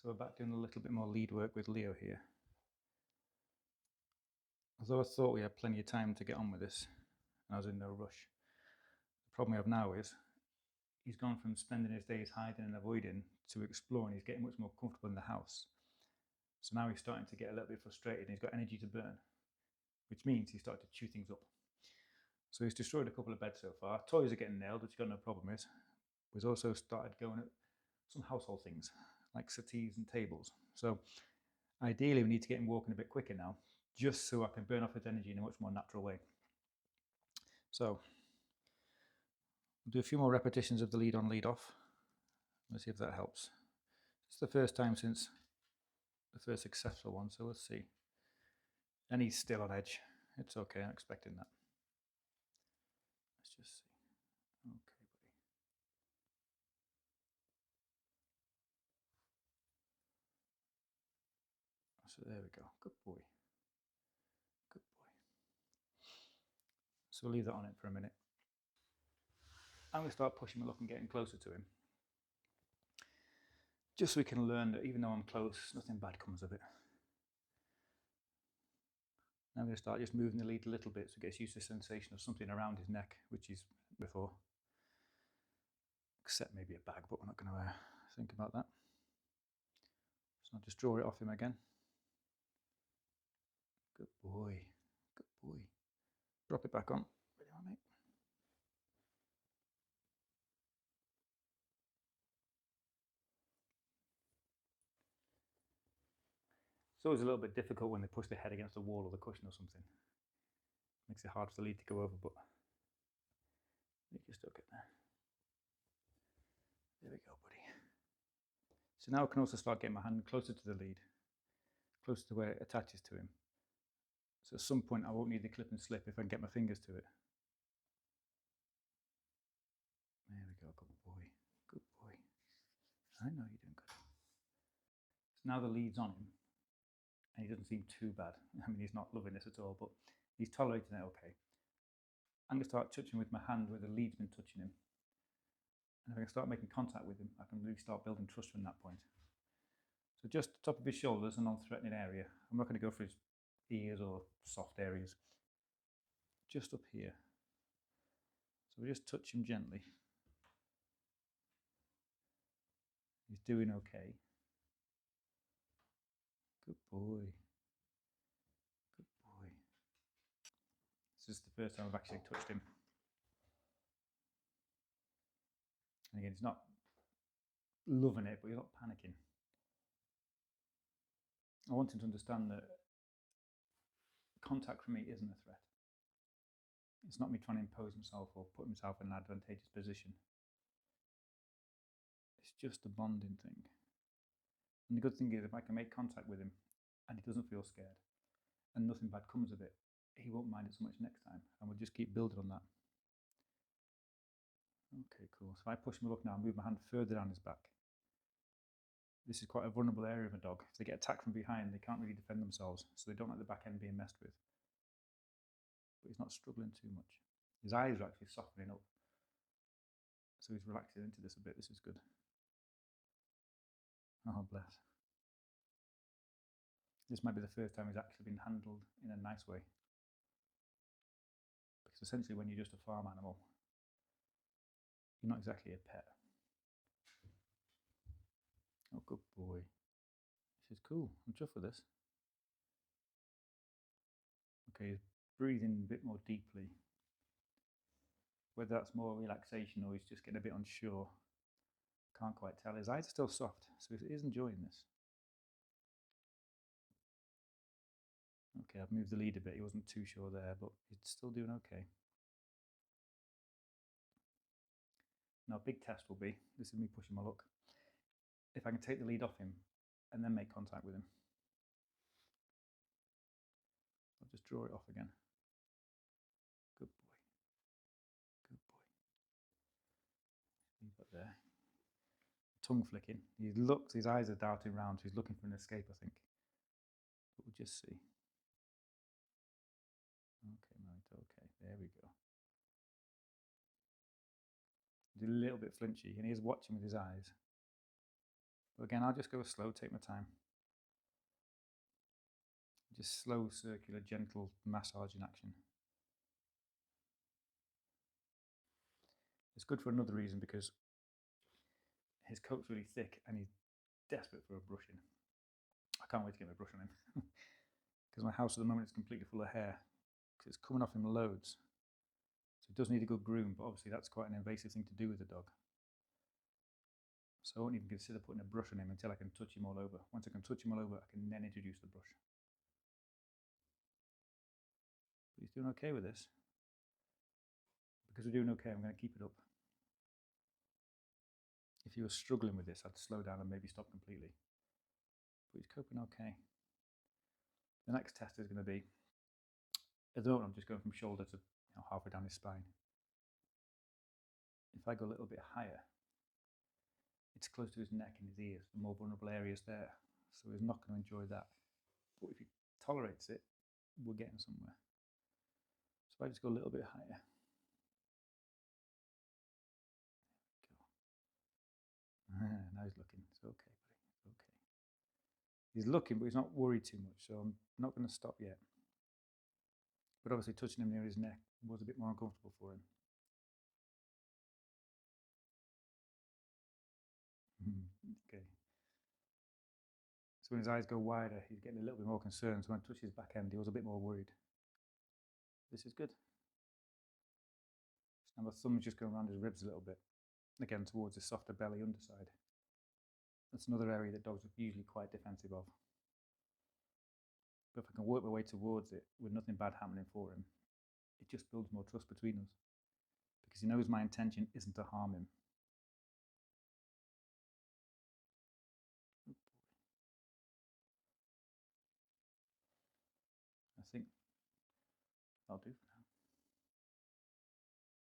So we're back doing a little bit more lead work with Leo here. Although I thought we had plenty of time to get on with this, and I was in no rush, the problem we have now is he's gone from spending his days hiding and avoiding to exploring. He's getting much more comfortable in the house. So now he's starting to get a little bit frustrated and he's got energy to burn, which means he's starting to chew things up. So he's destroyed a couple of beds so far. Toys are getting nailed, which he's got no problem with. He's also started going at some household things, like settees and tables. So ideally we need to get him walking a bit quicker now, just so I can burn off his energy in a much more natural way. So we'll do a few more repetitions of the lead on, lead off. Let's see if that helps. It's the first time since the first successful one, so let's see. And he's still on edge. It's okay, I'm expecting that. Let's just see. Okay, buddy. So there we go. Good boy. Good boy. So we'll leave that on it for a minute. I'm going to start pushing my luck and getting closer to him. Just so we can learn that even though I'm close, nothing bad comes of it. Now I'm going to start just moving the lead a little bit so he gets used to the sensation of something around his neck, which he's before. Except maybe a bag, but we're not going to think about that. So I'll just draw it off him again. Good boy. Good boy. Drop it back on. Ready, mate? It's always a little bit difficult when they push their head against the wall or the cushion or something. Makes it hard for the lead to go over, but you just stuck it there. There we go, buddy. So now I can also start getting my hand closer to the lead, closer to where it attaches to him. So at some point I won't need the clip and slip if I can get my fingers to it. There we go, good boy. Good boy. I know you're doing good. So now the lead's on him, and he doesn't seem too bad. I mean, he's not loving this at all, but he's tolerating it okay. I'm going to start touching with my hand where the lead's been touching him. And if I can start making contact with him, I can really start building trust from that point. So just the top of his shoulders, a non-threatening area. I'm not going to go for his ears or soft areas. Just up here. So we just touch him gently. He's doing okay. Good boy. Good boy. This is the first time I've actually touched him. And again, he's not loving it, but he's not panicking. I want him to understand that contact for me isn't a threat. It's not me trying to impose himself or put himself in an advantageous position. It's just a bonding thing. And the good thing is, if I can make contact with him and he doesn't feel scared and nothing bad comes of it, he won't mind it so much next time, and we'll just keep building on that. Okay, cool. So if I push my luck now, move my hand further down his back. This is quite a vulnerable area of a dog. If they get attacked from behind, they can't really defend themselves, so they don't like the back end being messed with. But he's not struggling too much. His eyes are actually softening up, so he's relaxing into this a bit. This is good. Oh, bless. This might be the first time he's actually been handled in a nice way. Because essentially when you're just a farm animal, you're not exactly a pet. Oh, good boy. This is cool. I'm chuffed with this. Okay, he's breathing a bit more deeply. Whether that's more relaxation or he's just getting a bit unsure, can't quite tell. His eyes are still soft, so he is enjoying this. Okay, I've moved the lead a bit. He wasn't too sure there, but he's still doing okay. Now, a big test will be, this is me pushing my luck, if I can take the lead off him and then make contact with him. I'll just draw it off again. Good boy. Good boy. Leave that there. Tongue flicking. He looks, his eyes are darting around, so he's looking for an escape, I think. But we'll just see. Okay, right, okay, there we go. He's a little bit flinchy, and he is watching with his eyes. So again, I'll just go slow, take my time. Just slow, circular, gentle massaging action. It's good for another reason, because his coat's really thick and he's desperate for a brushing. I can't wait to get my brush on him. Because my house at the moment is completely full of hair, because it's coming off him loads. So he does need a good groom, but obviously that's quite an invasive thing to do with a dog. So I won't even consider putting a brush on him until I can touch him all over. Once I can touch him all over, I can then introduce the brush. But he's doing okay with this. Because we're doing okay, I'm going to keep it up. If he was struggling with this, I'd slow down and maybe stop completely. But he's coping okay. The next test is going to be, at the moment I'm just going from shoulder to halfway down his spine. If I go a little bit higher, it's close to his neck and his ears, the more vulnerable areas there. So he's not going to enjoy that. But if he tolerates it, we're getting somewhere. So I just go a little bit higher. Now he's looking. It's okay, buddy. It's okay. He's looking, but he's not worried too much, so I'm not going to stop yet. But obviously touching him near his neck was a bit more uncomfortable for him. Okay. So when his eyes go wider, he's getting a little bit more concerned. So when I touch his back end, he was a bit more worried. This is good. So now my thumb's just going around his ribs a little bit, again towards the softer belly underside. That's another area that dogs are usually quite defensive of. But if I can work my way towards it with nothing bad happening for him, it just builds more trust between us, because he knows my intention isn't to harm him. I think that'll do for now.